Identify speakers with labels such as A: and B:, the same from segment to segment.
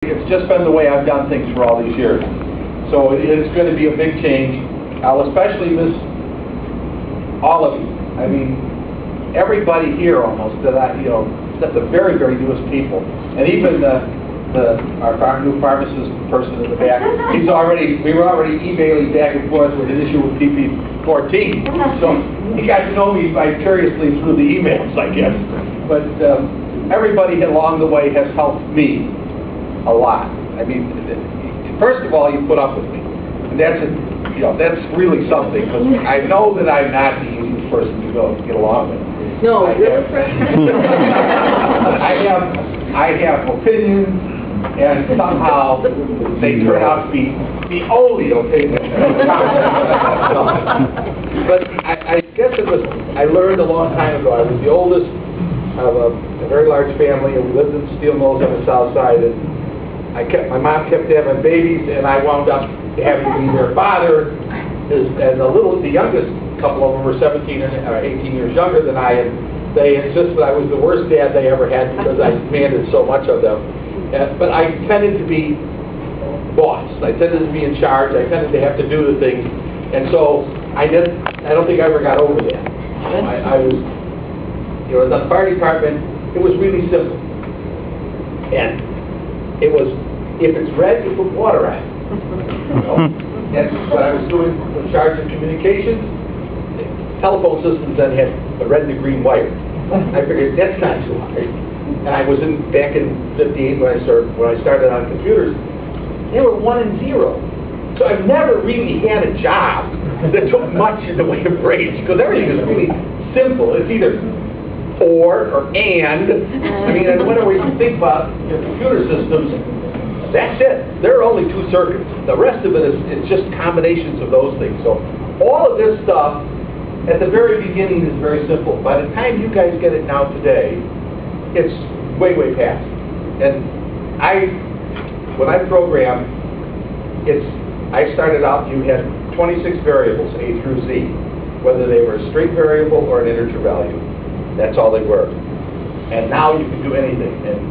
A: It's just been the way I've done things for all these years. So it's going to be a big change. I'll especially miss all of you. I mean, everybody here almost that except the very, very newest people. And even our new pharmacist person in the back, we were already emailing back and forth with an issue with PP14. So he got to know me vicariously through the emails, I guess. But everybody along the way has helped me a lot. I mean, first of all, you put up with me, and that's really something. Because I know that I'm not the easiest person to get along with.
B: No,
A: I have opinions, and somehow they turn out to be the only opinion. But I guess I learned a long time ago. I was the oldest of a very large family, and we lived in Steel Mills on the south side. And my mom kept having babies, and I wound up having to be their father. And the youngest couple of them were 17 or 18 years younger than I, and they insisted I was the worst dad they ever had because I demanded so much of them. But I tended to be boss. I tended to be in charge. I tended to have to do the things, and so I don't think I ever got over that. I was, in the fire department, it was really simple, and it was, if it's red, you put water on it. That's what I was doing in charge of communications. Telephone systems then had the red and the green wire. I figured that's not too hard. And I was back in '58 when I started on computers. They were 1 and 0. So I've never really had a job that took much in the way of brains, because everything is really simple. It's either or and. I mean, and whenever you think about your computer systems, that's it. There are only 2 circuits. The rest of it is just combinations of those things. So all of this stuff at the very beginning is very simple. By the time you guys get it now today, it's way, way past. And when I programmed, I started out, you had 26 variables, A through Z, whether they were a straight variable or an integer value. That's all they were. And now you can do anything. And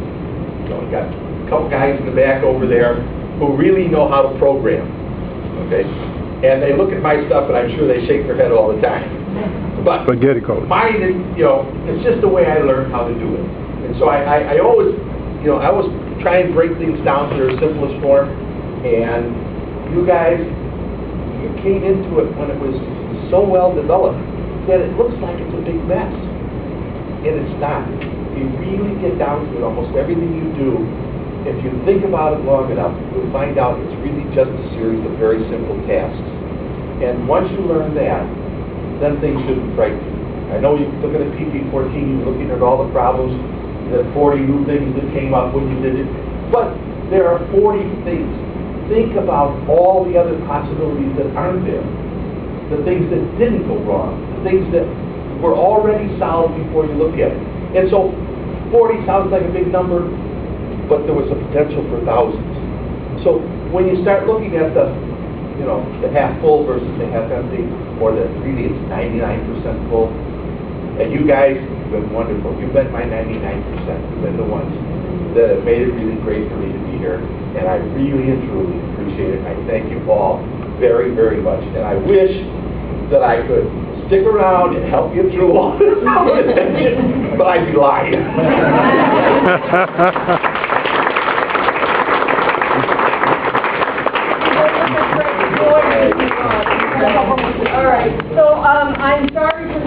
A: you got a couple guys in the back over there who really know how to program. Okay? And they look at my stuff, and I'm sure they shake their head all the time. But
C: spaghetti code.
A: Mine, it's just the way I learned how to do it. And so I always try and break things down to their simplest form. And you guys, you came into it when it was so well developed that it looks like it's a big mess. And it's not. You really get down to it, almost everything you do, if you think about it long enough, you'll find out it's really just a series of very simple tasks. And once you learn that, then things shouldn't frighten you. I know you're looking at PP14, you're looking at all the problems, the 40 new things that came up when you did it, but there are 40 things. Think about all the other possibilities that aren't there, the things that didn't go wrong, the things that were already solved before you look at it. And so 40 sounds like a big number, but there was a potential for thousands. So when you start looking at the half full versus the half empty, or that really it's 99% full, and you guys have been wonderful. You've been my 99%. You've been the ones that have made it really great for me to be here, and I really and truly appreciate it. I thank you all very, very much, and I wish that I could stick around and help you through all this, but I'd be lying.
B: All right, so I'm sorry for